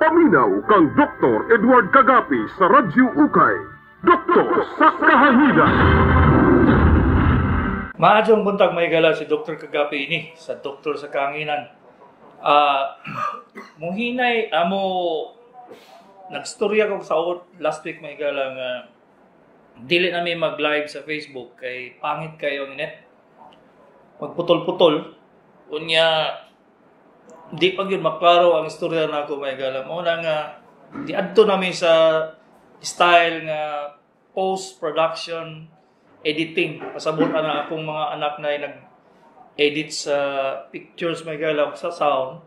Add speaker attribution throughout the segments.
Speaker 1: Paminaw kang Dr. Edward Kagapi sa Radyo Ukay. Doktor sa Kahanginan.
Speaker 2: Maadjong buntag may gala si Dr. Kagapi ini sa Doktor sa Kahanginan. Muhinay amo nagstorya ko sa last week may gala nga dili na may mag-live sa Facebook kay pangit kayo ni net. Magputol-putol unya di pa gyud maklaro ang istorya nako may gala. Mo na nga di adto nami sa style nga post-production editing. Pasabot na akong mga anak na nag-edit sa pictures may gala sa sound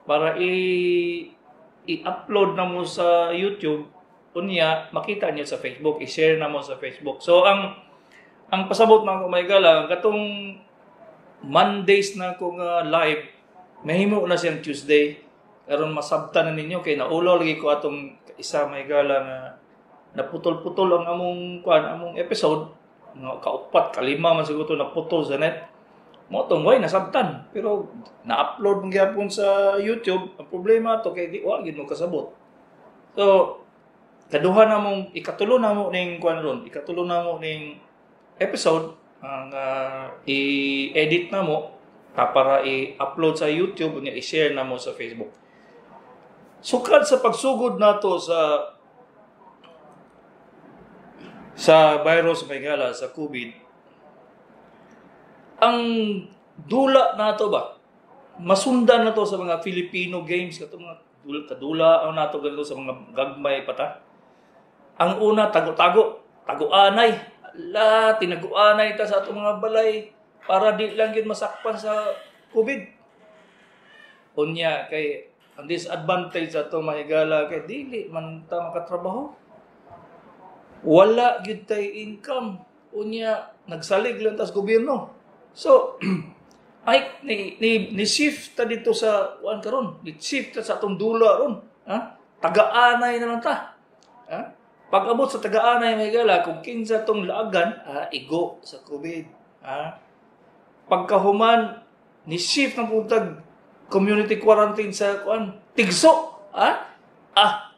Speaker 2: para i-upload na mo sa YouTube unya makita niyo sa Facebook, i-share na mo sa Facebook. So ang pasabot na ako may gala katong Mondays na ko nga live mahimo na siyang Tuesday karon masabtan na ninyo kay naulo lagi ko atong isa may gala nga naputol-putol ang among episode nga kaupat kalima man siguro naputol sa net mo tong way nasabtan pero na-upload man gyapon sa YouTube. Ang problema to kay di wa gid mo kasabot. So kaduha na mong ikatulo na mo ning episode ang i-edit na mo para i-upload sa YouTube unya i-share na mo sa Facebook. Sukad sa pagsugod nato sa virus may gala sa COVID, ang dula nato ba masundan nato sa mga Filipino games katong mga kadula ang nato ganito sa mga gagmay pata. Ang una tago-anay. Ala, tinaguanay ta sa atong mga balay para di lang yun masakpan sa COVID. Unya kay ang disadvantage sa ito mahigala kay dili man ta makatrabaho. Wala gyud tay income. Unya nagsalig lang tas gobyerno. So ay ni shift ta dito sa kuan karon. Ni shift ta sa atong dula ron. Ha? Taga-anay na lang ta. Ha? Pag abot sa taga-anay may gala, kung kinsa tong laagan, igo sa COVID. Pagkahuman, ni-shift ng puntag community quarantine sa tigso.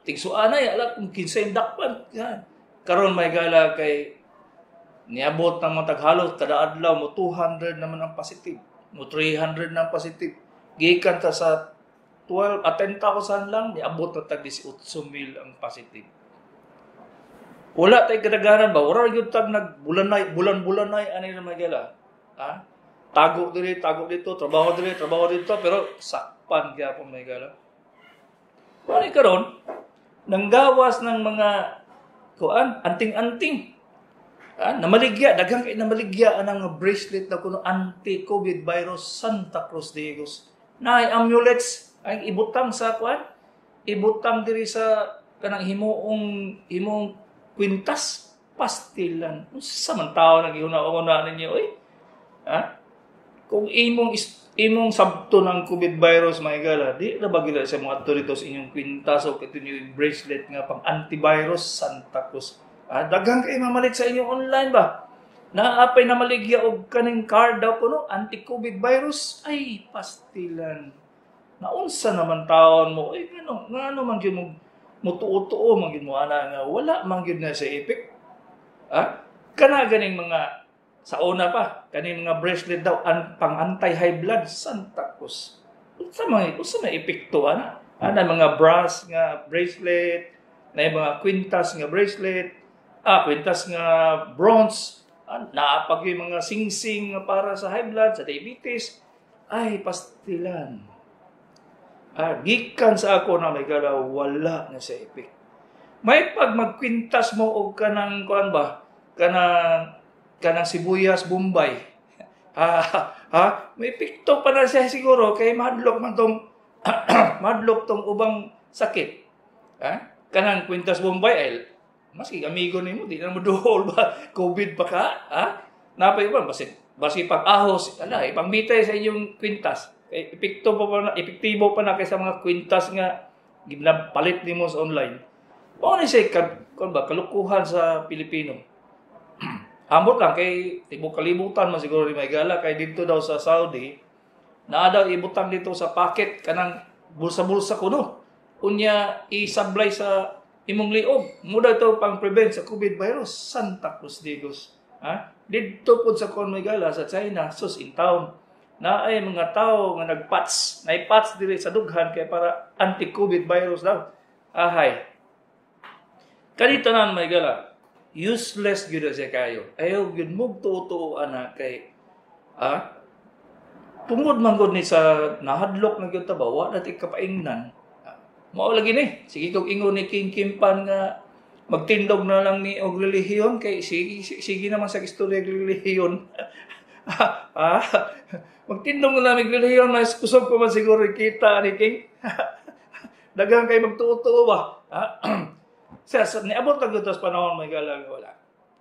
Speaker 2: Tigso anay, ala kung kinsa yung dakpan. Karon may gala kay niabot ng mga taghalos, kada adlaw mo 200 naman ang positive. Mo 300 na ang positive. Gikan ta sa 10,000 lang, niabot na tag 18,000 ang positive. Wala tay kadaganan ba? Wala gyud tag bulan-bulanay ani na magala. Tago dito, trabaho dito, pero sakpan gyapon magala. Wala karon nanggawas ng mga anting-anting. Namaligya, daghang kay namaligya anang bracelet na kuno anti-COVID virus Santa Cruz de Dios. Naay amulets ang ibutang sa ibutang diri sa kanang himong kwintas, pastilan. Sa man tao nag-iuna-una ninyo, Kung imong sabto ng COVID virus, mga gala, di na ba gila sa mga dito sa inyong kwintas o kito yung bracelet nga pang antivirus Santa Cruz. Daghang kayo mamalit sa inyong online ba? Naapay na maligya og kaning card daw kuno anti-COVID virus. Ay, pastilan. Naunsa naman taon mo? Ngano man gyud mo mutuo-tuo man gyud mo ana nga wala man gyud na sa effect. Kana ganing mga sa una pa kaning mga bracelet daw pang anti-high blood Santa Cruz. Unsa man epekto ana? Mga brass nga bracelet, na mga kwintas nga bracelet, kwintas nga bronze, naapag yung mga sing-sing nga para sa high blood, sa diabetes. Ay, pastilan. Gikan sa ako na may gala, wala na sa effect. May pag magkwintas mo o kanang kanang sibuyas Bombay. May epekto pa na siya siguro kay madlok man tong madlok tong ubang sakit. Kanang kwintas Bombay ay maski amigo nimo di na mo duhol ba COVID pa ka? Napay ba basi pag-ahos ipangbitay sa inyong kwintas. Epektibo pa na kaysa mga kwintas nga ginapalit nimo sa online. Mao ni say kalukuhan sa Pilipino. Ambot lang kay tibok kalibutan man siguro ni may gala kay dito daw sa Saudi naa daw ibutang dito sa packet kanang bulsa-bulsa kuno. unya isablay sa imong liog. Muda to pang prevent sa COVID virus. Santa Cruz Digos. Dito po sa Conmigala sa China, sus in town, na ay mga tao nga nagpats, naipats diri sa dughan kay para anti-COVID virus daw. Ahay. Kanito na may gala, useless gyud siya kayo. Ayaw gyud mo tutuan na kay tungod man gud ni sa nahadlok na gyud ta ba wa natin kapaingnan. Mao lagi ni, sige kog ingon ni King Kimpan nga magtindog na lang ni og relihiyon kay sige naman sa istorya og relihiyon. Magtindog na lang relihiyon mas kusog ko man siguro kita ni King. Dagang kay magtuto ba? Sa niabot lang gyud sa panahon may galang wala.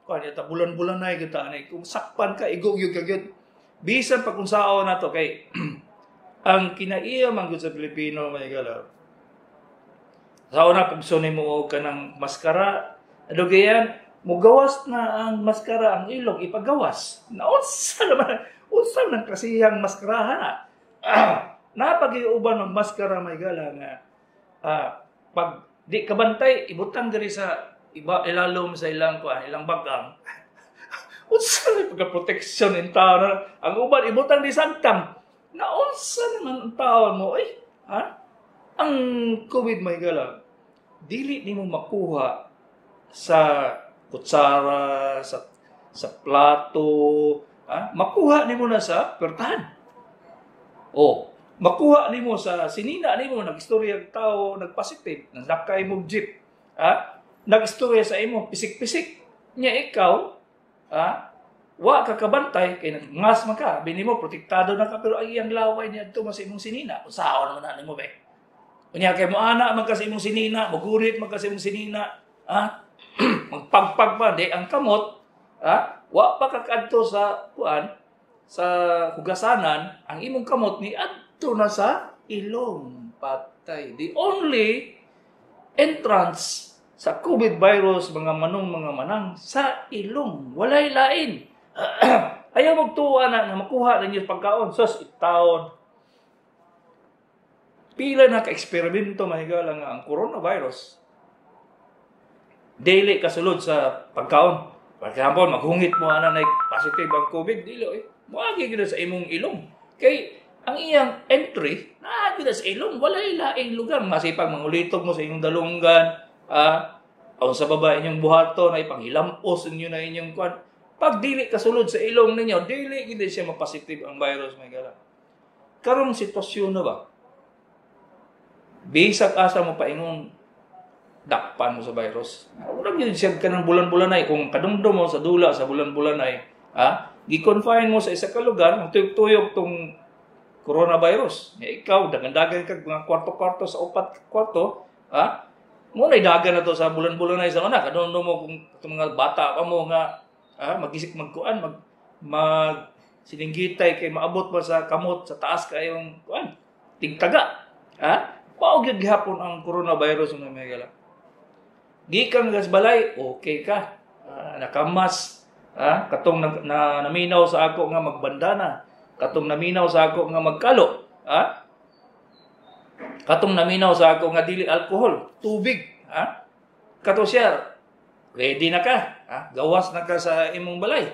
Speaker 2: Kunya ta bulan-bulan na kita ani kung sakpan ka igog-yug gyud. Bisan pa kung sao na to kay ang kinaiya man gyud sa Pilipino may galang. Sa una, pagsunay mo ka ng maskara, adugayan, mugawas na ang maskara, ang ilong, ipagawas. Naunsa naman kasihang maskarahan. Napag-iuban ng maskara, may gala nga, pag di kabantay, ibutang diri sa ilalom sa ilang bagang. Unsa na pagka-protection in tao na, ang uban, ibutang di sagtang. Naunsa naman ang tao mo, ang COVID, may gala, dili nimo makuha sa kutsara, sa plato, makuha nimo na sa pertahan. Makuha nimo sa sinina nimo nagistorya ang tao nagpositive, nagdakay mo jeep, nagistorya sa imo pisik-pisik. Nya ikaw, wa ka kabantay kay nagmas man ka, bini mo protektado na ka pero ay ang laway niya adto mas imong sinina. Usaon naman na nimo be. Unya kay mo ana man kasi imong sinina, magurit man kasi imong sinina, magpagpag pa di ang kamot, wa pa kakadto sa sa hugasanan, ang imong kamot ni adto na sa ilong patay. The only entrance sa COVID virus mga manang sa ilong, walay lain. Ayaw magtuwa na makuha ninyo pagkaon sus itawon. Pila na ka-eksperimento mahigala nga ang coronavirus. Dili kasulod sa pagkaon. For example, maghungit mo ana na positive ang COVID, dili Muagi gid sa imong ilong. Kay ang iyang entry na gid sa ilong, walay laing lugar. Masipag mangulitog mo sa inyong dalunggan, o sa baba inyong buhaton ay panghilampos inyo na inyong kwan. Pag dili kasulod sa ilong ninyo, dili gid siya mapositive ang virus mahigala. Karong sitwasyon na ba? Bisag asa mo paingon dakpan mo sa virus. Urang yun siya ka ng bulan-bulan ay kung kadumdum mo sa dula sa bulan-bulan ay gi-confine mo sa isa ka lugar ang tuyok-tuyok tong coronavirus. Ikaw dagan-dagan ka mga kwarto-kwarto sa upat kwarto, mo na dagan na to sa bulan-bulan ay sa una kadumdum mo kung mga bata pa mo nga magisik magkuan mag sininggitay kay maabot ba sa kamot sa taas kayong kuan tigtaga. Paog gyud gihapon ang coronavirus ng megala. Gikan gas balay, okay ka. Nakamas. Katong naminaw sa ako nga magbandana. Katong naminaw sa ako nga magkalo. Katong naminaw sa ako nga dili alcohol, tubig. Kato siya, ready na ka. Gawas na ka sa imong balay.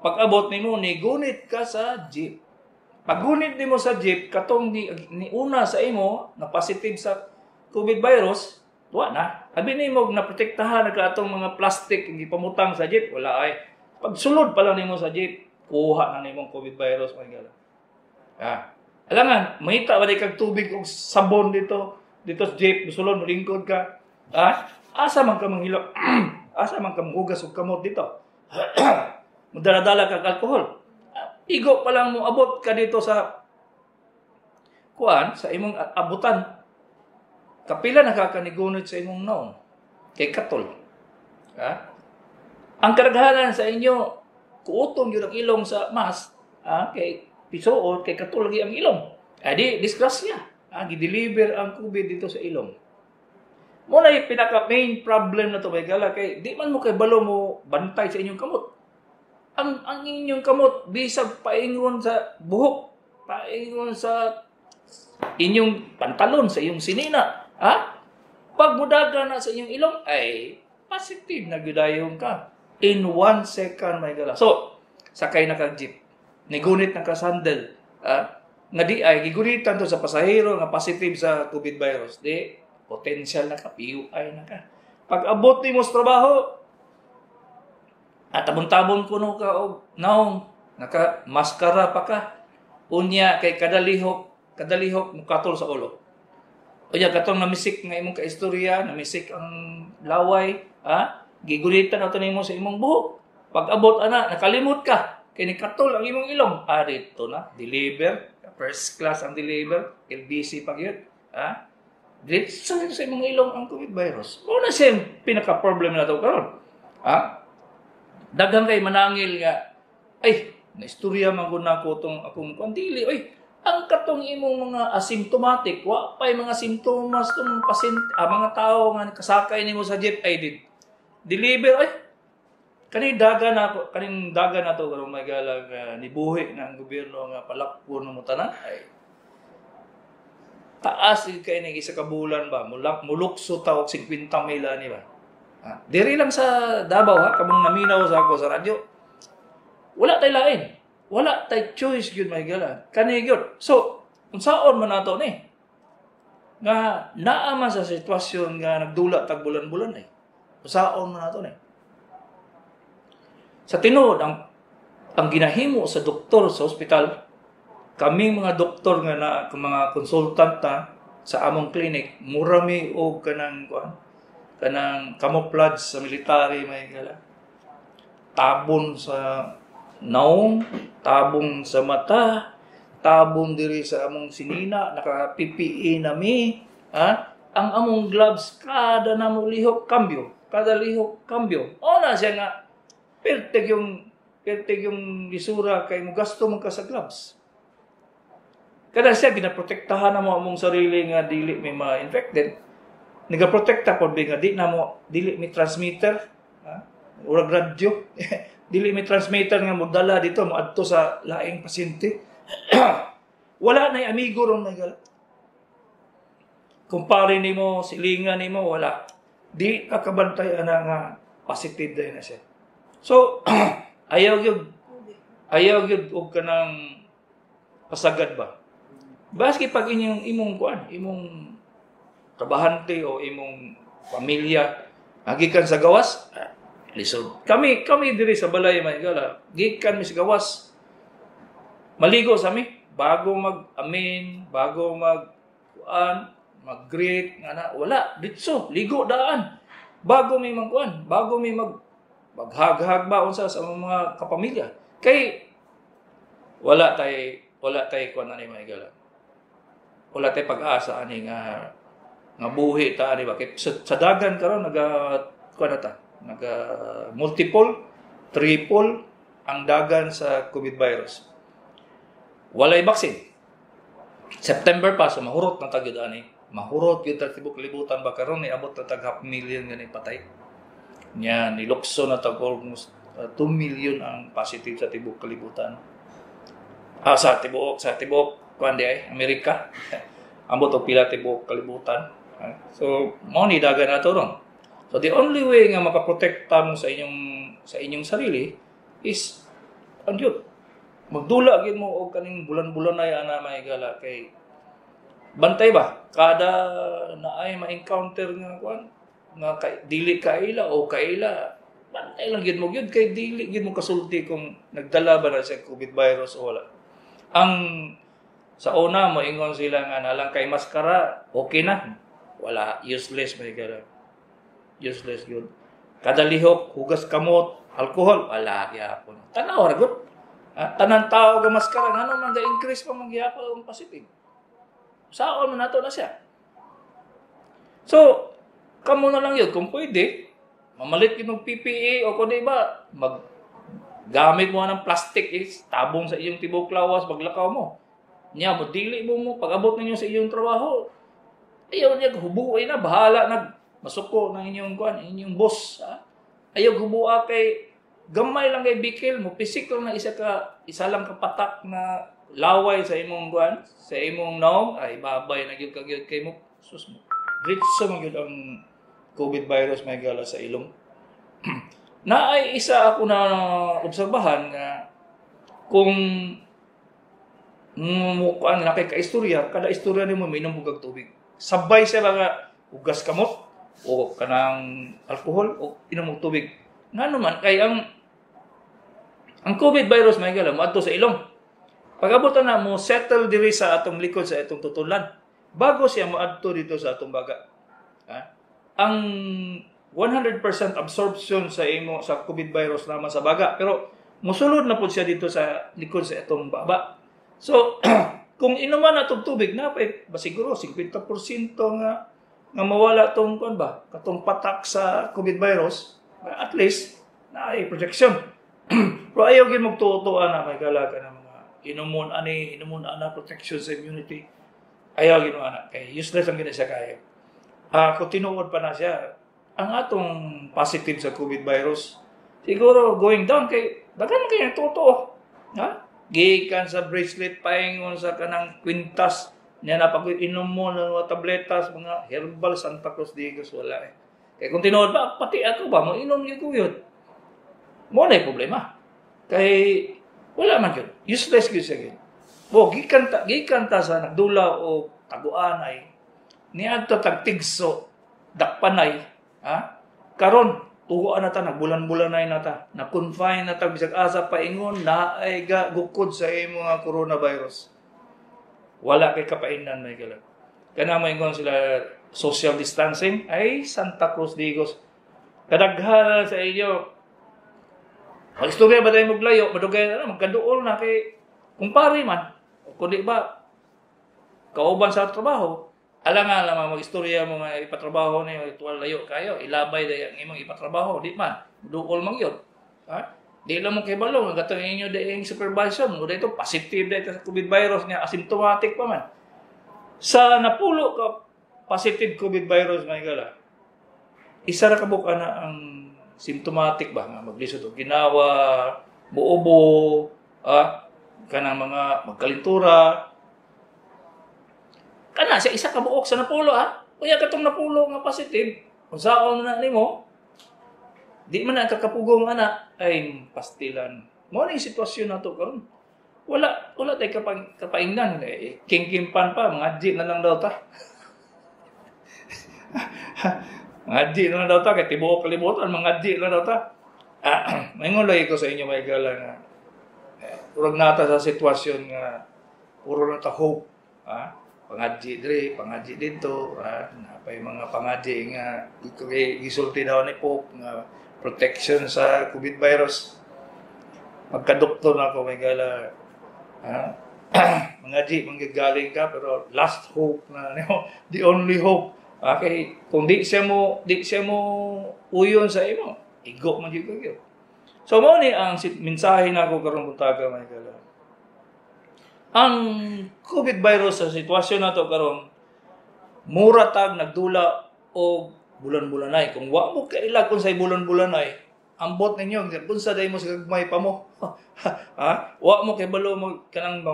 Speaker 2: Pag-abot nimo ni gunit ka sa jeep. Pag-gunit nimo sa jeep, katong ni una sa imo na positive sa COVID virus, tuwa na. Abi nimo na protektahan na ka atong mga plastic hindi pamutang sa jeep, wala ay. Pag sulod pa lang nimo sa jeep, kuha na nimo COVID virus mahigala. Alangan, mahita ba kag tubig o sabon dito sa jeep, sulod molingkod ka. Asa man ka manghilak, asa man ka manghugas og kamot dito. Mudala-dala kag alcohol. Igo pa lang mo abot ka dito sa sa imong abutan. Kapila nakakanigunit sa imong naon. Kay katol. Ang karaghanan sa inyo, kuutong yun ang ilong sa mask, kay pisoot, kay katol lagi ang ilong. Di, disgrasya. Gideliver ang COVID dito sa ilong. Muna yung pinaka-main problem na ito, may gala, kay di man mo kay balo mo bantay sa inyong kamot. Ang inyong kamot, bisag paingon sa buhok, paingon sa inyong pantalon, sa iyong sinina. mudaga na sa inyong ilong, ay positive na gidayon ka. In 1 second, may gala. So, sakay na kag-jeep. Nigunit na ka-sandal. Nga di ay, gigunitan to sa pasahero nga positive sa COVID virus. Di, potential na ka, PUI na ka. Pag abot ni mo sa trabaho, at tabon-tabon kuno ka o naong, naka-maskara pa ka. Unya, kay kadalihok mo katol sa ulo. Unya, katong namisik nga imong kaistorya, namisik ang laway, gigunitan na ito mo sa imong buhok. Pag abot, nakalimot ka. Kaya katol ang imong ilong. Dito na, deliver. First class ang deliver. LBC pag yun. Dito sa imong ilong ang COVID virus. Una siya pinaka-problem na ito karon. Daghang kay manangil nga, ay, naistorya man ko na ko itong akong kandili. Ay, ang katong imong mga asymptomatic, pa'y mga simptomas itong mga tao nga kasakay nimo sa jeep, ay, deliver, ay, kaning daga na to karong may galang nibuhi ng gobyerno nga palakpon mo tanan, ay, taas kay ni isa ka bulan ba, mulukso tawag 50 mila ni ba. Diri lang sa Davao kamong naminaw sa ako sa radyo. Wala tay lain. Wala tay choice gyud may gala. Kani gyud. So, unsaon man nato ni? Nga naa man sa sitwasyon nga nagdula tag bulan-bulan ay. Unsaon man nato ni? Sa tinuod ang ginahimo sa doktor sa ospital, kaming mga doktor nga na mga consultant sa among clinic, murami og kanang camouflage sa military may gala. Tabon sa naong, tabong sa mata, tabong diri sa among sinina, naka-PPE nami, ang among gloves kada namo lihok kambyo, kada lihok kambyo. Na siya nga perteg yung lisura kay mo gasto man ka sa gloves. Kada siya ginaprotektahan na mo among sarili nga dili may ma-infected. Nagaprotekta pod nga di na mo dili may transmitter, urag radyo. Dili may transmitter nga modala dito moadto sa laing pasyente. Wala nay amigo ron may gala. Kumpare nimo, silingan nimo wala. Di ka kabantay ana nga positive day na siya. So ayaw gyud og kanang pasagad ba. Baski pag imong trabahante o imong pamilya gikan sa gawas, lisod. Kami diri sa balay may gala, gikan mi sa gawas. Maligo sa mi bago mag-amin, bago mag-greet ana wala ditso, ligo daan. Bago mi maghag-hag ba unsa sa mga kapamilya. Kay wala tay kuan ani may gala. Wala tay pag-asa ani nga buhi ta ani ba kay sa dagan karon naga multiple, triple ang dagan sa COVID virus. Walay baksin. September pa so mahurot na tagid ani. Mahurot gyud ta tibok kalibutan ba karon ni abot na tag 500,000 gani patay. Nya nilukso na tag almost 2 million ang positive sa tibok kalibutan. Sa tibok kuan di ay Amerika. Ambot og pila tibok kalibutan. So, mo ni dagan nato ron. So the only way nga makaprotekta mo sa inyong sarili is andyot. Magdula gid mo og kaning bulan-bulan na ana may gala kay bantay ba kada naay ma-encounter nga kuan nga dili kaila o kaila bantay lang gid mo gyud kay dili gid mo kasulti kung nagdala ba na sa COVID virus o wala. Ang sa una mo ingon sila nga nalang kay maskara okay na. Wala, useless may gala. Useless yun. Kada lihok, hugas kamot, alcohol, wala gyapon. Tanaw ra gud. Tanan tao ga maskara ngano man ga-increase pa man gyapon ang positive. Saon man nato na siya. So, kamo na lang yun kung pwede, mamalit yung PPE o kundi ba gamit mo ng plastic tabong sa iyong tibok lawas paglakaw mo. Nya mo dili mo pag-abot ninyo sa iyong trabaho. Ayaw niya hubuoy na, bahala na masuko ng inyong boss. Ayaw hubuoy kay gamay lang kay bikil mo, pisik lang na isa lang kapatak na laway sa imong sa imong naong, ay babay na gyud kay mo, sus mo. diretso man gyud ang COVID virus may gala sa ilong. Naay isa ako na obserbahan nga kung mukuan na kay kaistorya, kada istorya nimo minom og tubig. Sabay siya nga ugas kamot o kanang alcohol o inom og tubig. Ngano man kay ang COVID virus may gala moadto sa ilong. Pag-abot na mo settle diri sa atong likod sa atong tutulan bago siya moadto dito sa atong baga. Ha? Ang 100% absorption sa imo sa COVID virus naman sa baga pero musulod na po siya dito sa likod sa atong baba. So kung inuman na itong tubig na ba siguro 50% nga mawala tong kon ba katong patak sa COVID virus at least na ay projection. Pero ayaw gyud magtutuan na may galaga ng mga inumon ana protection sa immunity. Ayaw gyud ana kay useless ang gina siya kayo. Kung tinuod pa na siya ang atong positive sa COVID virus, siguro going down kay daghan kay totoo. Ha? Gikan sa bracelet paingon sa kanang kwintas niya na pag inom mo ng mga tabletas, mga herbal Santa Cruz Digos wala eh. Kay kung tinuod ba pati ako ba mo inom gyud ko yun. Mo na problema. Kay wala man gyud. Useless gyud siya gyud. Bo gikan ta sa nagdula o taguanay niadto tagtigso dakpanay. Ha? Karon tuguan na ta nagbulan-bulanay na ta. Na-confine na ta bisag asa paingon na ay gukod sa imo nga coronavirus. Wala kay kapainan may galag. Kana maingon sila social distancing ay Santa Cruz Digos. Kadaghan sa inyo. Ang istorya ba tayo maglayo, madugay na magkaduol na kay kumpare man. Kundi ba kauban sa trabaho alangan lamang mag-istorya mo nga ipatrabaho niyo itual layo kayo ilabay day ang imong ipatrabaho di man duol man gyud ha di lang mo kay balong gatong inyo day supervisor mo dayto positive day sa COVID virus niya asymptomatic pa man sa napulo ka positive COVID virus may gala isa ra ka buka na ang symptomatic ba nga maglisod og ginawa buobo kanang mga magkalintura kana siya isa ka buok sa napulo ha. Kuya katong napulo nga positive, unsaon na nimo? Di man ang kakapugong ana ay pastilan. Mo ni sitwasyon nato karon. Wala tay kapaingnan kingkimpan pa mga di na lang daw ta. Mga di na lang daw ta kay tibuok kalibutan mga di na daw ta. Maingon lagi ko sa inyo may gala nga. Urag nata sa sitwasyon nga puro na ta hope, ha? Pangadji diri, pangadji dito, napay mga pangadji nga gisulti daw ni Pope nga protection sa COVID virus. Magka-doktor na ako may gala. Mangadji manggagaling ka pero last hope na the only hope. Okay, kung di siya mo uyon sa imo, igo man gyud kayo. So mo ni ang mensahe nako karong buntaga may gala. Ang COVID virus sa sitwasyon nato karon mura tag nagdula og bulan-bulanay. Kung wa mo kailag kun say bulan-bulanay, ambot ninyo unsa day mo sa gagmay pa mo. Ha? Wa mo kay balo mo kanang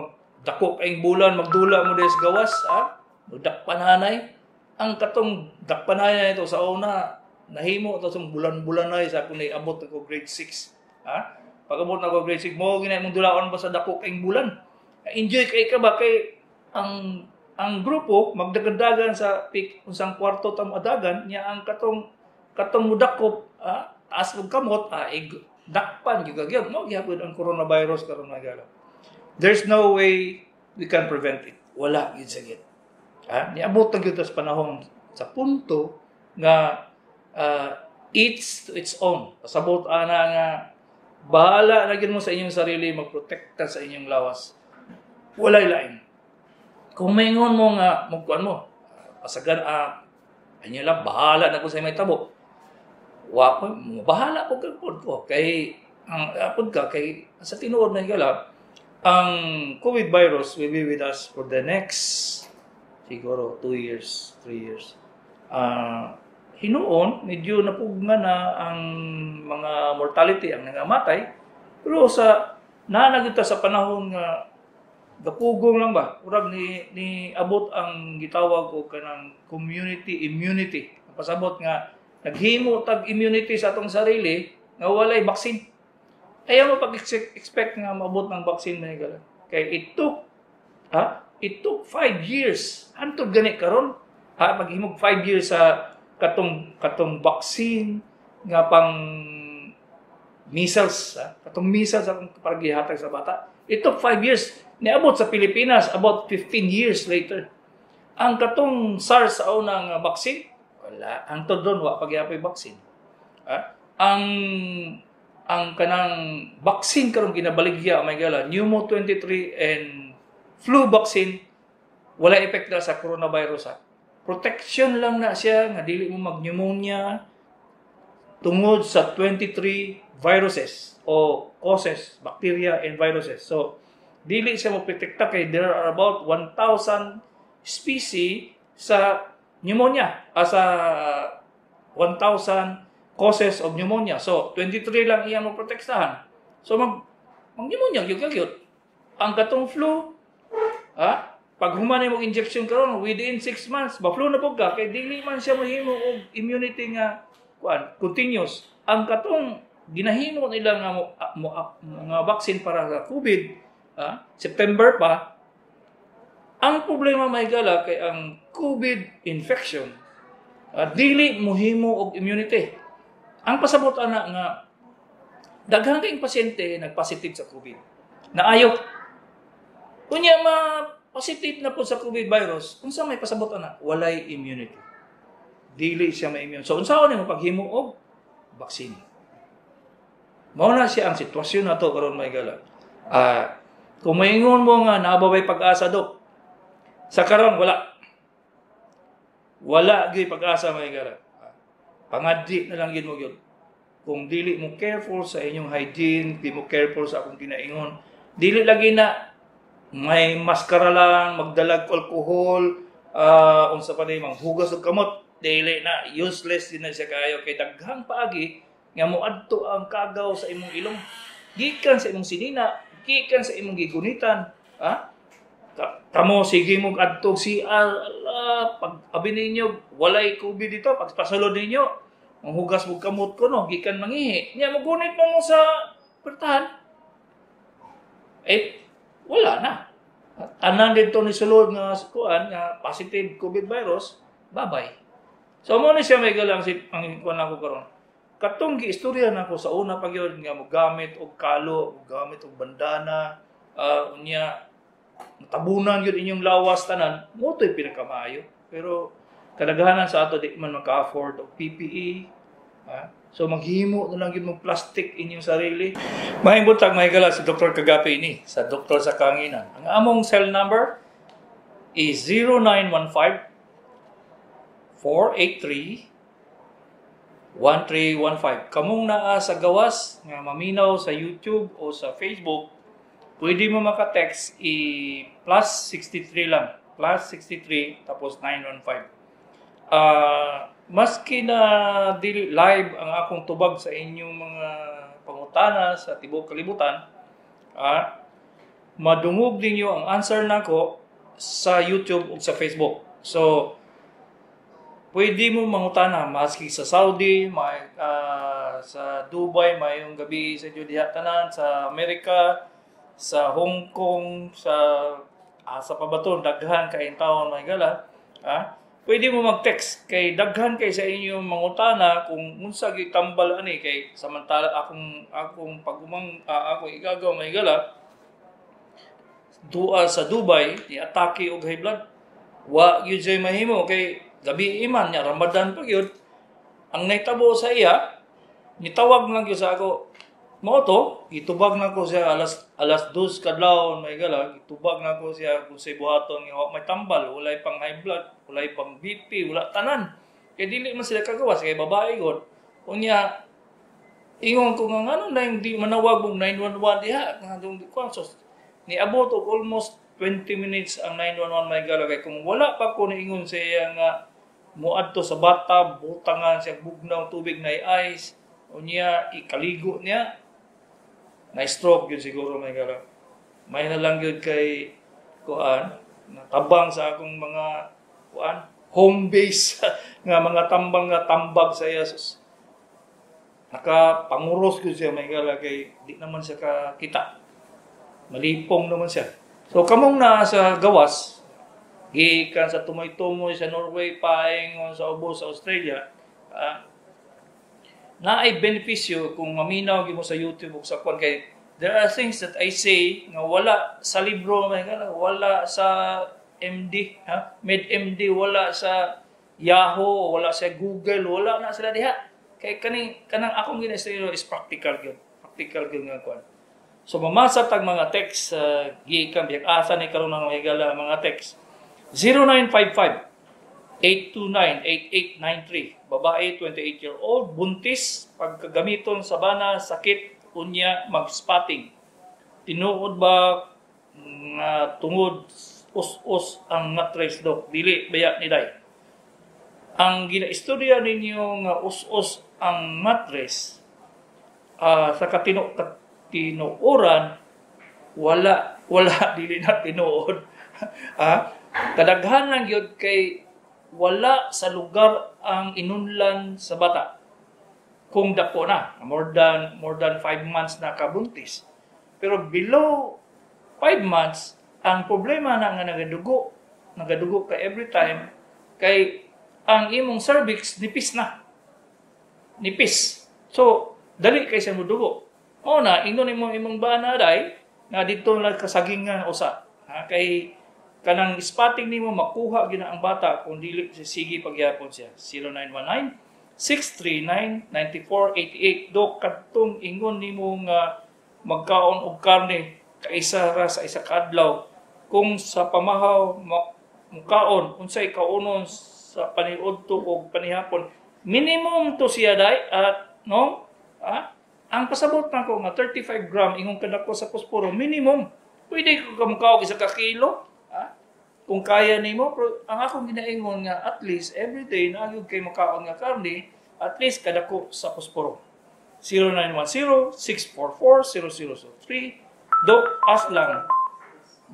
Speaker 2: dako kaing bulan magdula mo des gawas, ha? Dakpananay. Ang katong dakpananay ito sa una nahimo to sa bulan-bulanay sa kun abot ko grade 6. Ha? Pag abot na ko grade 6 mo ginay mong dulaon ba sa dako kaing bulan? Enjoy kay ka ba kay ang grupo magdagdagan sa unsang kwarto ta adagan niya ang katong mudakop taas og kamot dakpan gyud gyud mo gyapon ang coronavirus karon nagala. There's no way we can prevent it. Wala gyud sa gid. Niabot na gyud sa panahon sa punto nga each to its own. Pasabot ana nga bahala na gyud mo sa inyong sarili magprotekta sa inyong lawas. Walay lain. Kung maingon mo nga magkuan mo, pasagan anya lang bahala na ko sa may tabo. Wa ko bahala ko ko kay ang apod ka kay sa tinuod na higala ang COVID virus will be with us for the next siguro 2 years, 3 years. Hinuon medyo napugna na ang mga mortality ang nangamatay pero sa nanagita sa panahon nga gapugong lang ba? Urag ni abot ang gitawag ko kanang community immunity. Pasabot nga naghimo tag immunity sa atong sarili nga walay baksin. Ayaw mo pag-expect nga maabot ng baksin na higala. Kaya it took 5 years. Hantod gani karon. Maghimog 5 years sa katong baksin nga pang measles. Katong measles ang para gihatag sa bata. It took 5 years. Niabot sa Pilipinas, about 15 years later. Ang katong SARS sa unang baksin, wala. Hantod doon, wa pag-iapoy baksin. Ang kanang vaccine karong ginabaligya may gala pneumo 23 and flu vaccine wala epekto sa coronavirus. Protection lang na siya nga dili mo mag-pneumonia tungod sa 23 viruses o causes, bacteria and viruses. So dili siya mo protekta kay there are about 1,000 species sa pneumonia sa 1,000 causes of pneumonia. So, 23 lang iya mo protektahan. So, mag-pneumonia, yun. Ang katong flu, pag humanay mo injection karon within 6 months, ba-flu na po ka, kay dili man siya mahimo og immunity nga continuous. Ang katong ginahimo nila nga mga vaccine para sa COVID, September pa, ang problema may gala kay ang COVID infection, dili mohimo og immunity. Ang pasabot ana nga daghang kayong pasyente nagpositive sa COVID. Naayo. Kunya positive na po sa COVID virus, unsa may pasabot ana? Walay immunity. Dili siya ma-immune. So unsaon nimo paghimo og vaccine? Mao na siya ang sitwasyon nato karon may gala. Kung maingon mo nga nababay pag-asa dok. Sa karon wala. Wala gyud pag-asa may gala. Pangaddi na lang yun mo yun. Kung dili mo careful sa inyong hygiene, di mo careful sa akong kinaingon, dili lagi na may maskara lang, magdalag alcohol, unsa pa na manghugas og kamot, dili na, useless din na siya kayo. Kay daghang paagi, nga mo adto ang kagaw sa imong ilong. Gikan sa imong sinina, gikan sa imong gigunitan. Tamo, sige mo adto pag abi ninyo, walay COVID dito, pag pasulod ninyo, ang hugas mo kamot ko, no, gikan mangihi. Nya, magunit mo sa pertahan. Wala na. Tanan dito ni sulod nga positive COVID virus, bye-bye. So, mo ni siya may galang ang kuwan ako karon. Katong giistorya na ko sa una pag yun, nga mo gamit og kalo, gamit og bandana, tabunan yun inyong lawas tanan, mo to'y pinakamayo. Pero kadaghanan sa ato di man maka-afford og PPE. So maghimo na lang yun mong plastic inyong sarili. Mahimbutag mahigala si Dr. Kagapi ini sa Doktor sa Kanginan. Ang among cell number is 0915-483-1315. Kamong naa sa gawas nga maminaw sa YouTube o sa Facebook, pwede mo maka-text plus 63 lang. Plus 63 tapos 915. Maski na dili live ang akong tubag sa inyong mga pangutana sa tibuok kalibutan, madungog ninyo ang answer nako sa YouTube o sa Facebook. So, pwede mo mangutana maski sa Saudi, sa Dubai, mayong gabi sa Judiha tanan, sa Amerika, sa Hong Kong, sa pabaton, daghan kay taon may gala, pwede mo mag-text kay daghan kay sa inyong mangutana kung unsa gitambal ani kay samantala akong pagumang ako igagaw may gala dual sa Dubai ni atake og high blood wa gyud jay mahimo kay gabi iman nya Ramadan pa gyud ang naitabo sa iya nitawag lang gyud sa ako mo to itubag na ko siya alas 2 kadlaw may gala itubag na ko siya kung sa buhaton nga may tambal walay pang high blood walay pang BP wala tanan kay dili man sila kagawas kay babae god unya ingon ko nga ngano na hindi manawag og 911 diha nga dong so ni abot og almost 20 minutes ang 911 may gala kay kung wala pa ko niingon sa iya nga muadto sa bata butangan siya bugnaw tubig na ice unya ikaligo niya na stroke yun siguro may gala. May na lang yun kay kuan natabang sa akong mga kuan home base nga mga tambang nga tambag sa iya. Sus. Nakapanguros ko siya may gala kay di naman siya kakita. Malipong naman siya. So kamong na sa gawas, gikan sa tumoy-tumoy sa Norway, paingon sa ubos sa Australia, na ay benepisyo kung maminaw gyud mo sa YouTube ug sa kwan kay there are things that I say nga wala sa libro, wala sa MD, med MD, wala sa Yahoo, wala sa Google, wala na sila diha. Kay kanang akong ginasaylo is practical gyud. Practical gyud nga kwan. So mamasa tag mga text gikan biag asa ni karon nga higala mga text. 0955 829-8893. Babae, 28-year-old, buntis, pagkagamiton sa bana, sakit, unya, mag-spotting. Tinuod ba tungod us-us ang mattress dok? Dili, baya ni day. Ang ginaistorya ninyo nga us-us ang mattress sa katinuoran, wala, dili na tinuod. Kadaghan lang yun kay wala sa lugar ang inunlan sa bata. Kung dako na, more than 5 months na kabuntis. Pero below 5 months, ang problema na nga nagadugo ka every time, kay ang imong cervix nipis na. Nipis. So, dali kay siya mudugo. O na, ingon imong bana day, na dito lang kasagingan usa. Kay kanang spotting nimo makuha gina ang bata kung dili sige pagyapon siya. 0919-639-9488. Do kadtong ingon nimo nga magkaon og karne kaisa ra sa isa ka adlaw kung sa pamahaw mukaon unsay kaunon sa paniudto og panihapon minimum to siya day at no ang pasabot nako nga 35 gram ingon kadako sa posporo minimum pwede ko kamukhaw isa ka kilo. Kung kaya nimo, pero ang akong ginaingon nga at least every day na agad kay makaon nga karne, at least kadako sa posporo. 0910-644-0003. Dok, as lang.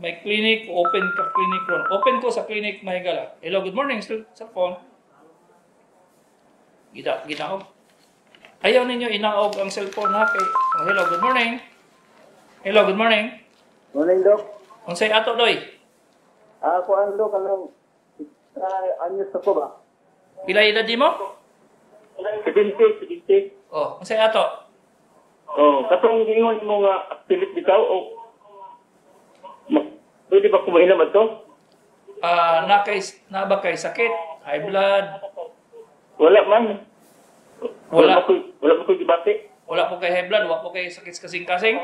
Speaker 2: May clinic, open ka clinic ron. Open ko sa clinic Mahigala. Hello, good morning, cellphone. Ginaog. Ayaw ninyo inaog ang cellphone ha kay hello, good morning. Hello, good morning.
Speaker 3: Morning, Doc.
Speaker 2: Unsay ato doy?
Speaker 3: Ako ang Doc, anyos na po ba?
Speaker 2: Pila edad di mo?
Speaker 3: 70.
Speaker 2: Oh, unsay ato?
Speaker 3: Oh, katong ingon mo nga pilit bitaw o pwede ba kumain naman to?
Speaker 2: Na ba kay sakit? High blood?
Speaker 3: Wala man.
Speaker 2: Wala
Speaker 3: po debate.
Speaker 2: Wala po kay high blood, wala po kay sakit kasing-kasing?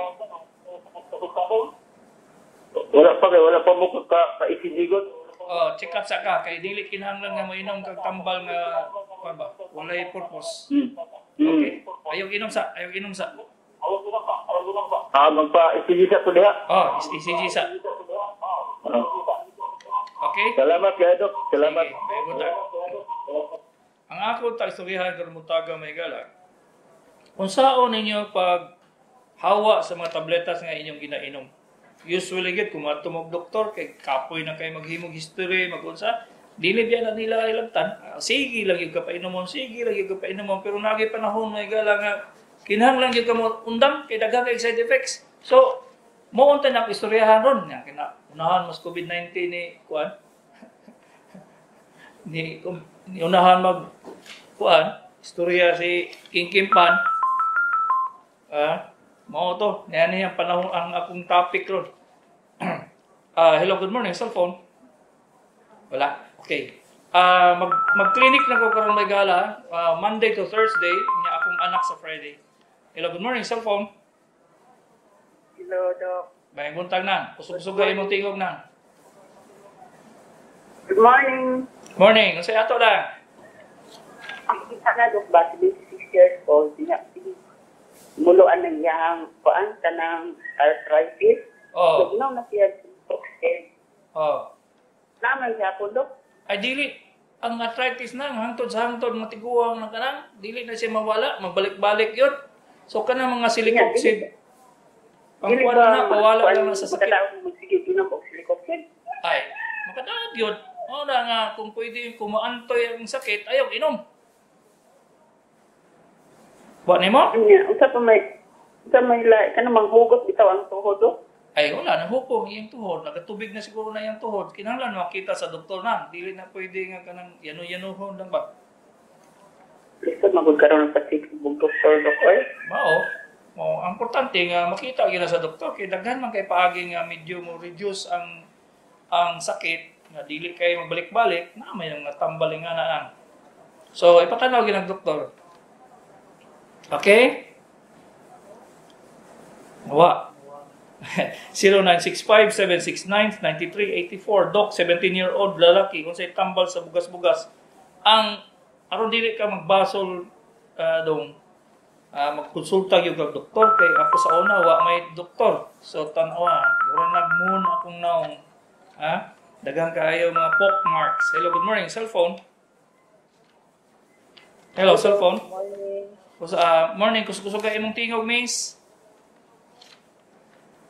Speaker 3: Wala pa mo ka-isinigot.
Speaker 2: Oh, check up sa ka kay dili kinahanglan nga mainom kag tambal nga ba? Walay purpose. Okay. Ayaw inom sa.
Speaker 3: Magpa-isinisa ko diha.
Speaker 2: Oh, ECG sa. Okay?
Speaker 3: Salamat kay Doc. Salamat.
Speaker 2: Sige, may buta. Ang ako tagsurihan karon mutaga may gala. Unsaon ninyo pag hawa sa mga tabletas nga inyong ginainom? Usually gid kung matumog doktor kay kapoy na kay maghimog history magunsa dili biya na nila ilabtan. Sige lang yung kapainomon, pero nagi panahon may gala nga kinahanglan gyud ka mo undang kay daghan kay side effects. So mo unta na istoryahan ron nga kina unahan mas COVID-19 ni kuan ni unahan mag kuan istorya si King Kimpan. Mao to, yan ang panahon ang akong topic ron. Hello, good morning, cellphone. Wala. Okay. Mag-clinic na ko karon may gala, Monday to Thursday, niya akong anak sa Friday. Hello, good morning, cellphone.
Speaker 4: Hello, Doc.
Speaker 2: May buntag na. Kusog-sugay mong tingog na.
Speaker 4: Good morning.
Speaker 2: Morning. Unsay ato lang?
Speaker 4: Ang isa na, Doc, ba, 6 years old, muluan ng iyang kuan kanang arthritis.
Speaker 2: Oh.
Speaker 4: So, na siya toxin.
Speaker 2: Oh.
Speaker 4: Naman siya po, Doc.
Speaker 2: Ay dili ang arthritis na hangtod sa hangtod matiguang na kanang dili na siya mawala, magbalik-balik 'yon. So kanang mga silicocid. Pangkuan na pawala lang sa sakit.
Speaker 4: Pagkatao mo sige ginom og silicocid.
Speaker 2: Ay, makadaot yun. O na nga, kung pwede kumaantoy ang sakit, ayaw inom. Buwan ni mo?
Speaker 4: Anya, usa may kanang hugot bitaw ang tuhod do.
Speaker 2: Ay, wala, nahupong iyang tuhod. Nagatubig na siguro na iyang tuhod. Kinahanglan makita sa doktor na. Dili na pwede nga kanang yano-yanuhon lang ba?
Speaker 4: Gusto magkaroon ng pasikbong doktor doktor.
Speaker 2: Mao. O, ang importante nga makita gyud na sa doktor kay daghan man kay paagi nga medyo mo reduce ang sakit nga dili kay magbalik-balik na may mga tambaling nga na. So, ipatanaw gyud ang doktor. Okay? Wa. 0965-769-9384. Doc, 17-year-old lalaki kung sa'y tambal sa bugas-bugas. Aron dili ka magbasol magkonsulta yung kag doktor kay ako sa una wa may doktor. So tan-awa, mura nagmoon akong naong. Daghang kaayo mga pock marks. Hello, good morning. Cellphone. Hello, cellphone. Morning. Kusog ka imong tingog, miss.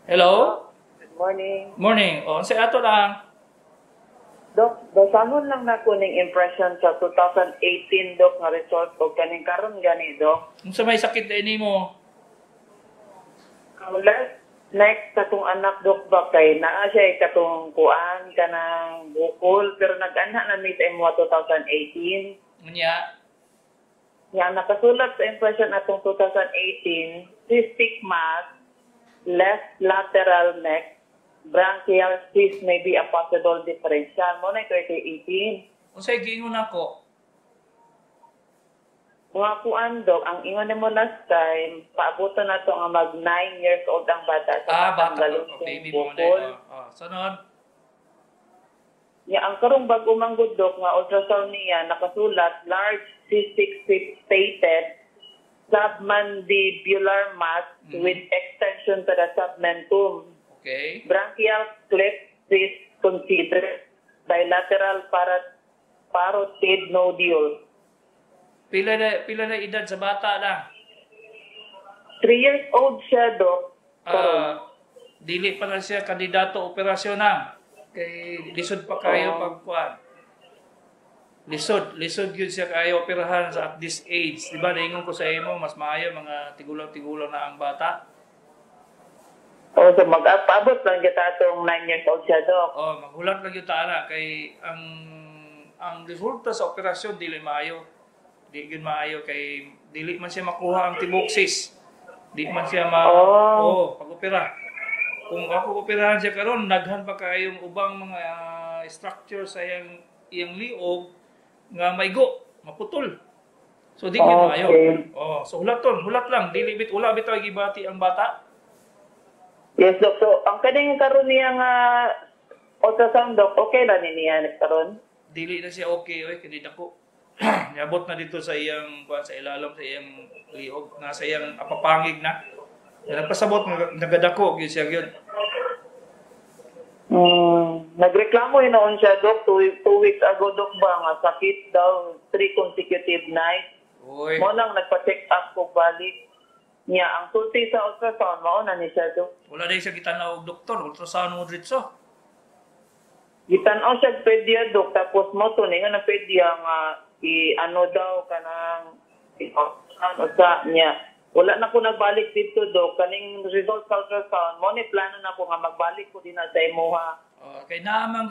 Speaker 2: Hello?
Speaker 5: Good morning.
Speaker 2: Morning. O, sa ato lang.
Speaker 5: Dok, basangon lang na ko ning impression sa 2018, Dok, nga result ko. Kaning karon gani, Dok.
Speaker 2: Kung sa may sakit na ini mo,
Speaker 5: Next, katong anak, Dok, ba kay naa siya katong kuan, kanang bukol, pero nag-anak na ni sa MWA 2018.
Speaker 2: niya,
Speaker 5: Nga, nakasulat sa impression atong 2018, cystic mass, left lateral neck, bronchial cyst may be a possible differential. Mo na 2018.
Speaker 2: kung sa'y giingon ako,
Speaker 5: Mga kuan, Dok, ang ingon mo last time, paabutan na to nga mag 9 years old ang bata.
Speaker 2: bata
Speaker 5: matanggalon
Speaker 2: ko,
Speaker 5: siyang
Speaker 2: baby mo
Speaker 5: bukol.
Speaker 2: na. Sunod,
Speaker 5: Ya, ang karong bag umanggod, Dok, nga ultrasound niya, nakasulat, large cystic stated submandibular mass with extension to the submentum.
Speaker 2: okay.
Speaker 5: Bronchial cleft cyst considered bilateral parotid nodule.
Speaker 2: Pila na edad sa bata na?
Speaker 5: 3 years old siya, Dok.
Speaker 2: Dili pa na siya kandidato operasyon na. Kay lisod pa kayo pagkuan. Lisod yun siya kayo operahan sa at this age. Diba, naingon ko sa imo, mas maayo mga tigulang na ang bata.
Speaker 5: O, so mag-abot lang kita itong 9 years old siya, Dok.
Speaker 2: Maghulat lang yung taana kay ang resulta sa operasyon dili maayo. Di yun maayo kay dili man siya makuha ang tiboksis. Di man siya pag-opera. Kung ako operahan siya karon, naghan pa kayong ubang mga structure sa iyang liog nga maigo, maputol. So di yun maayo. So hulat lang, dili wala bitaw gibati ang bata.
Speaker 5: Yes, Dok. So, ang kaning karon niya nga ultrasound, Dok, okay na niya karon?
Speaker 2: Dili na siya okay, kini dako. Niabot na dito sa iyang sa ilalim sa iyang liog, nasa iyang apapangig na. Nagpasabot nagadako gyud siya gyud.
Speaker 5: Nagreklamo noon siya, Dok, 2 weeks ago, Dok, ba nga sakit daw 3 consecutive nights.
Speaker 2: Oy.
Speaker 5: Mo nang nagpa-check up ko balik niya ang sulti sa ultrasound mao na ni siya, Dok.
Speaker 2: Wala day siya gitanaw og doktor, ultrasound mo diretso.
Speaker 5: Gitan-aw siya pedya, Dok, tapos mo to ni nga pedya nga ano daw kanang usa niya. Wala na ko nagbalik dito, Dok. Kaning result sa ultrasound, mo ni plano na ko nga magbalik ko din na sa imuha.
Speaker 2: Kay naamang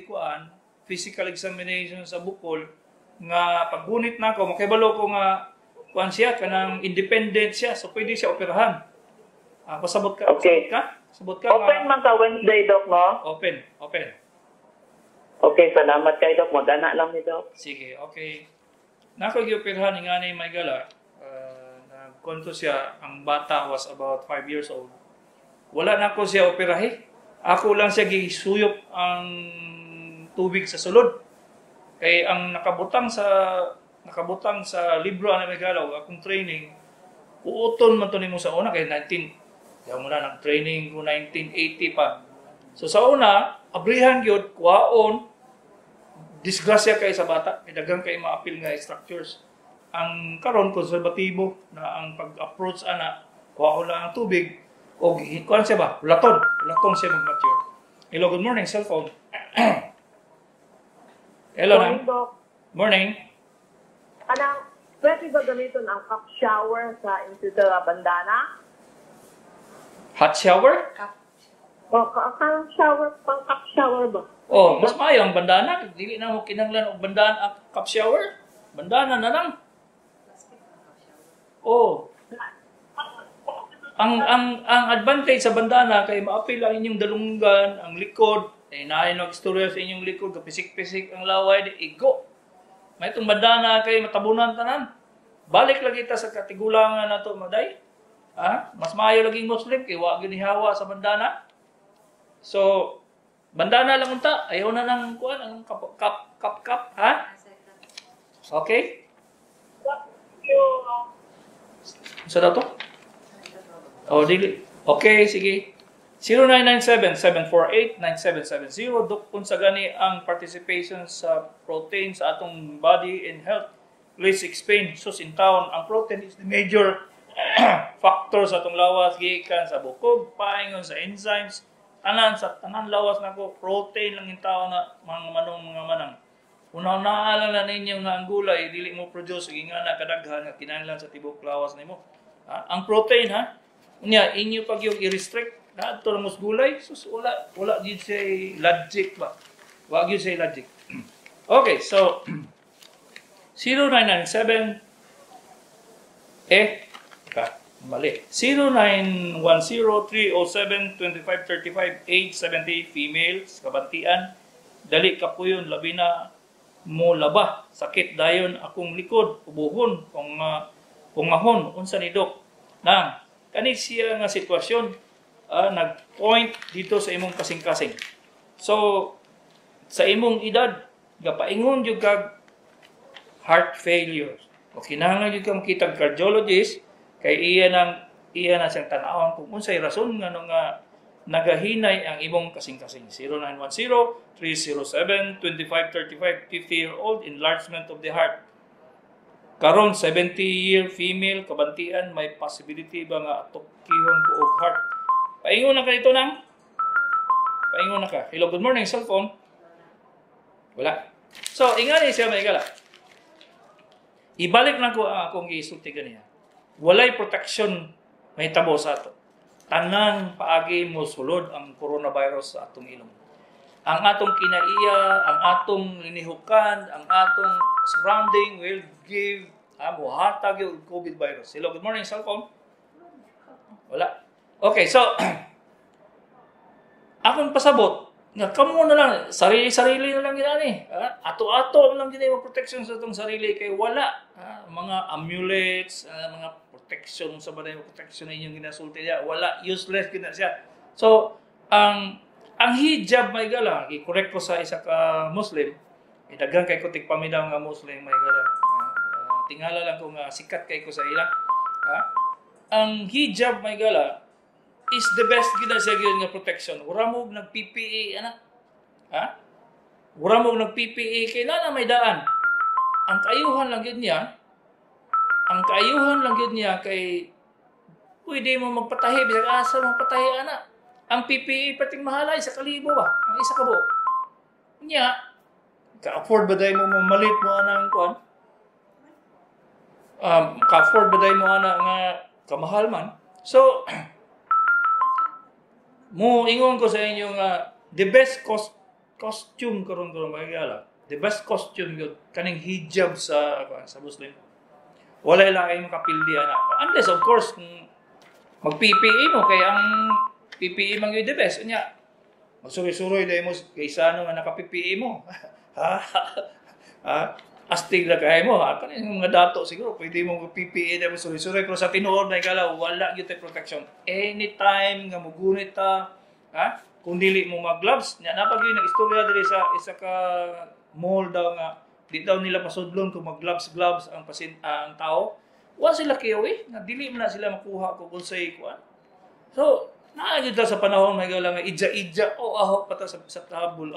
Speaker 2: kuan physical examination sa bukol nga paggunit nako makibalo ko nga kuan siya kanang independent siya so pwede siya operahan. Pasabot ka.
Speaker 5: Okay.
Speaker 2: Sabot ka.
Speaker 5: Open man ka Wednesday, Dok, no?
Speaker 2: Open.
Speaker 5: Okay, salamat kay Dok. Mag-ana lang ni Dok.
Speaker 2: Sige, okay. Nako gi-operahan nga ni may gala. Nagkonto siya, ang bata was about 5 years old. Wala na ko siya operahi. Ako lang siya gisuyop ang tubig sa sulod. Kay ang nakabutang sa libro na may galaw, akong training, uuton man to nimo sa una kay 19. Kaya muna nag-training ko 1980 pa. So sa una, abrihan gyud kuwaon disgrasya kay sa bata, kay daghang kay maapil nga structures. Ang karon konserbatibo na ang pag-approach kuwaon lang ang tubig o kuan siya ba? Laton siya mag-mature. Hello, good morning, cellphone. Hello,
Speaker 6: Morning,
Speaker 2: ma'am.
Speaker 6: Doc.
Speaker 2: Morning.
Speaker 6: Anong, pwede ba gamitin ang cup shower sa into the bandana?
Speaker 2: Hot shower?
Speaker 6: O, ang shower, pang cup shower ba?
Speaker 2: Oh, mas maayo ang bandana. Dili na mo kinanglan og bandana, cup shower. Bandana na lang. Oh. Ang advantage sa bandana kay maapil ang inyong dalunggan, ang likod, ay naay istorya sa inyong likod, kapisik-pisik ang laway, di igo. May itong bandana kay matabunan tanan. Balik lagi ta sa katigulangan na to, maday. Mas maayo laging Muslim kay wa gyud ihawa sa bandana. So, bandana lang unta, ayaw na nang kuan ang kap, ha? Okay? Sa dato? Oh, dili. Okay, sige. 0997-748-9770. Duk, kung sa gani ang participation sa protein sa atong body and health, please explain. Sus in town, ang protein is the major factor sa atong lawas, gikan sa bukog, paingon sa enzymes, tanan lawas na ko, protein lang in town na mga manang. Una-una na ninyo nga ang gulay, dili mo produce, nga na kadaghan nga kinahanglan sa tibok lawas nimo. Ang protein, unya inyo pag yung i-restrict na ito lang mas gulay, sus wala gyud say logic ba? Wa gyud say logic. Okay, so 0997 mali. 0910-307-2535, age 70, females, kabantian. Dali ka po yun, labi na mo laba. Sakit dayon akong likod, ubuhon, pungahon, unsa ni Dok. Nang, kani siya nga sitwasyon, nag-point dito sa imong kasing-kasing. So, sa imong edad, gapaingon yung kag heart failure. O kinahanglan yung kang kitag cardiologist, kay iya na siyang tanawang kung unsay rason nga nagahinay ang imong kasing-kasing. 0910-307-2535, 50-year-old, enlargement of the heart. Karon 70-year female, kabantian, may possibility ba nga atokihon ko og heart? Paingon na ka dito nang? Paingon na ka. Hello, good morning, cellphone. Wala. So, ingani siya may gala. Ibalik na ko ang akong gisulti ganiya. Walay protection may tabo sa ato. Tanan paagi mo sulod ang coronavirus sa atong ilong. Ang atong kinaiya, ang atong linihukan, ang atong surrounding will give buhatag yung COVID virus. Hello, good morning, cellphone. Wala. Okay, so akong pasabot nga kamo na lang sarili-sarili na lang ginani. Ato-ato lang gini mo protection sa atong sarili kay wala mga amulets, mga protection sa balay protection inyong ginasulti niya, wala, useless gina siya. So, ang hijab may gala, i-correct ko sa isa ka Muslim, daghang kay ko tigpaminaw nga Muslim may gala. Tingala lang ko nga sikat kay ko sa ila. Ang hijab may gala is the best gina siya gyud nga protection. Wala mo nag-PPE anak. Wala mo nag-PPE kay na may daan. Ang kaayuhan lang gyud niya. Ang kaayuhan lang yun niya kay pwede mo magpatahi, bisag asa magpatahi ana. Ang PPE pating mahalay sa kalibo ba? Ang isa ka bo. Nya, ka-afford ba dahil mo mamalit mo anang kuan? Ka-afford ba dahil mo ana nga kamahal man? So, mo ingon ko sa inyo nga the best costume karon magigala. The best costume yun kaning hijab sa Muslim. Wala lang kayo makapildi na. Unless, of course, mag-PPE mo, kaya ang PPE mang yun the best. Anya, magsuroy-suroy dahil mo, kaysa ano nga naka-PPE mo. Astig na kayo mo. Kanin mga dato siguro, pwede mo mag-PPE dahil mo suroy-suroy. Pero sa tinuod na ikala, wala yun tayo protection. Anytime nga magunit ta, kung dili mo mag-gloves, napag yun, nag-istorya dali sa isa ka mall daw nga, di daw nila pasudlon kung mag-gloves ang tao. Wa sila kiyaw dili mo na sila makuha kung unsay kuan. So, naagid sa panahon may gala nga idja-idja aho pata sa tabul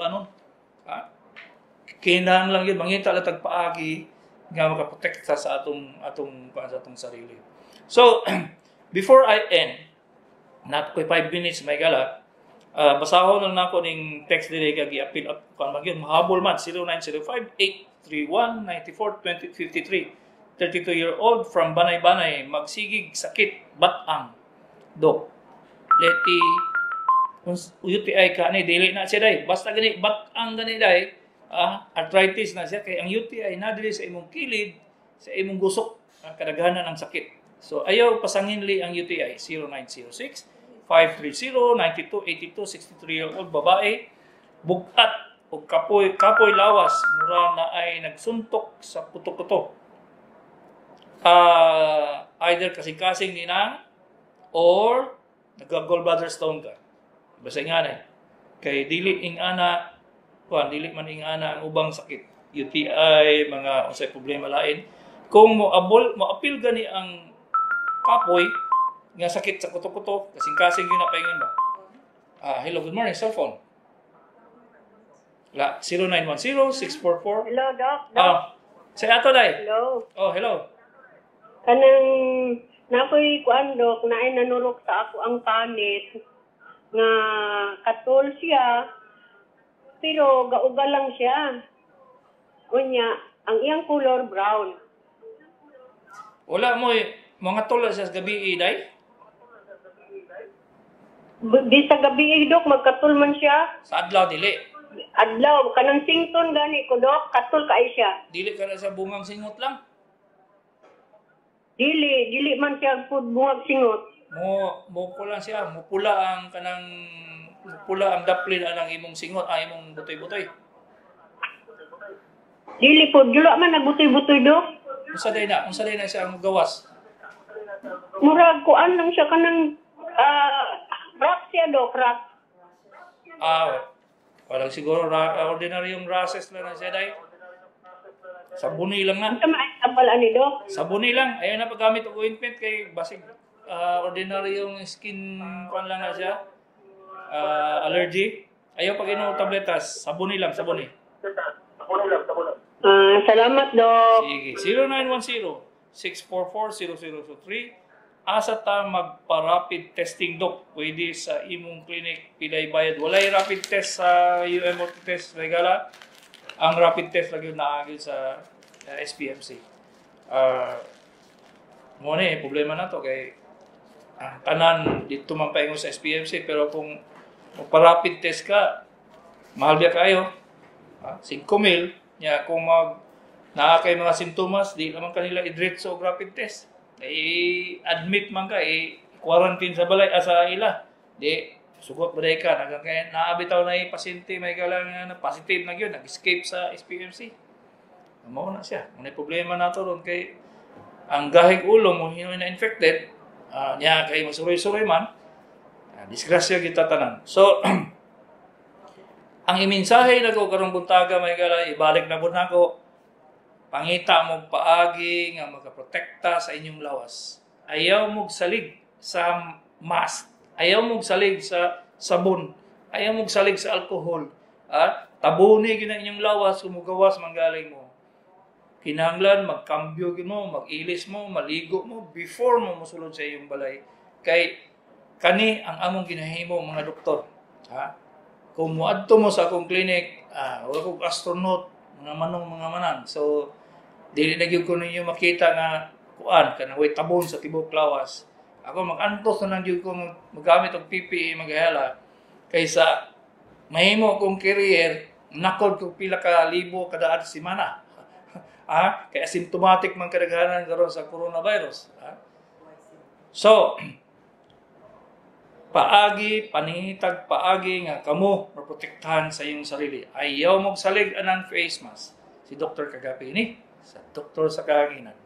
Speaker 2: kinahanglan yun mangita lang tagpaagi nga makaprotekta sa atong sarili. So, before I end, napoy 5 minutes may gala, Basahon lang nako ning text diri kag i-appeal up kan magyud mahabol man 0905-831-94-2053. 32-year-old from Banay-Banay magsigig sakit batang. Dok. Leti UTI ka ni dili na siya day. Basta gani batang gani day, arthritis na siya kay ang UTI na dili sa imong kilid, sa imong gusok, kadaghanan ang sakit. So ayaw pasanginli ang UTI 0906-530-9282, 63-year-old babae, bugat o kapoy lawas, mura na ay nagsuntok sa puto-puto. Either kasing-kasing ninang or nagka-gallbladder stone ka. Basta nga na kay dili dili man ing ana ang ubang sakit. UTI, mga unsay problema lain. Kung mo-appeal gani ang kapoy nga sakit sa kuto-kuto, kasing-kasing yun na paingon ba? Hello, good morning, cellphone. 0910-644.
Speaker 7: Hello, Doc.
Speaker 2: Say ato day.
Speaker 7: Hello.
Speaker 2: Oh, hello.
Speaker 7: Kanang nakoy kuan, Doc, na ay nanurok sa ako ang panit nga katol siya pero gauga lang siya. Unya, ang iyang color brown.
Speaker 2: Wala mo mga tula sa gabi day?
Speaker 7: Di sa gabi, Doc, magkatol man siya.
Speaker 2: Sa adlaw dili.
Speaker 7: Adlaw, kanang sington gani ko, Doc, katol kaay siya.
Speaker 2: Dili ka na sa bungang singot lang.
Speaker 7: Dili man siya pud bungag singot.
Speaker 2: Mo pula siya, mo pula ang daplin anang imong singot, imong butoy-butoy.
Speaker 7: Dili pud dula man nagbutoy-butoy, Doc.
Speaker 2: Unsa day na siya ang gawas?
Speaker 7: Murag kuan lang siya kanang rock siya, Doc, rock.
Speaker 2: Walang siguro ordinaryong rashes lang na siya day. Sabuni lang na.
Speaker 7: Ito maayos ani, Doc.
Speaker 2: Sabuni lang. Ayaw na paggamit og ointment kay basig ordinaryong skin kuan lang na siya. Allergy. Ayaw pag inom og tabletas. Sabuni lang, sabuni.
Speaker 7: Salamat, Doc.
Speaker 2: Sige. 0910-644-0023. Asa ta magpa-rapid testing, Doc? Pwede sa imong clinic, pilay bayad. Walay rapid test sa UM test regala. Ang rapid test lagi naagil sa SPMC. Mo ni problema na to kay tanan dito man paingon sa SPMC, pero kung magpa-rapid test ka, mahal biya kayo. 5,000 nya kung naa kay mga sintomas, di naman kanila i-diretso og rapid test. I-admit man ka, quarantine sa balay, sa ila. Di, sugot ba ka, naabitaw na yung pasyente, may galang positive na yun, nag-escape sa SPMC. Mao na siya. May problema na to ron kay ang gahig ulo mo hinoy na infected, niya kay masuroy-suroy man, disgrasya kita tanan. So, ang imensahe na ko karong buntaga, may gala, ibalik na po na ko, pangita mo paagi nga makaprotekta sa inyong lawas. Ayaw mong salig sa mask. Ayaw mong salig sa sabon. Ayaw mong salig sa alcohol. Tabuni gina inyong lawas, sumugawas manggaling mo. Kinahanglan magkambyo mo, mag-ilis mo, maligo mo before mo musulod sa iyong balay. Kay kani ang among ginahimo mga doktor. Kung muadto mo sa akong clinic, wala kong astronaut, mga manong mga manan. So dili na gyud ko ninyo makita nga kuan kanang way tabon sa tibok lawas. Ako mag-antos na gyud ko magamit og PPE maghala kaysa mahimo kong career nakod ko pila ka libo kada semana. Kay asymptomatic man kadaghanan karon sa coronavirus. So paningitag paagi nga kamo maprotektahan sa iyong sarili. Ayaw mo salig anang face mask. Si Dr. Kagapi ni sa Doktor sa Kahanginan.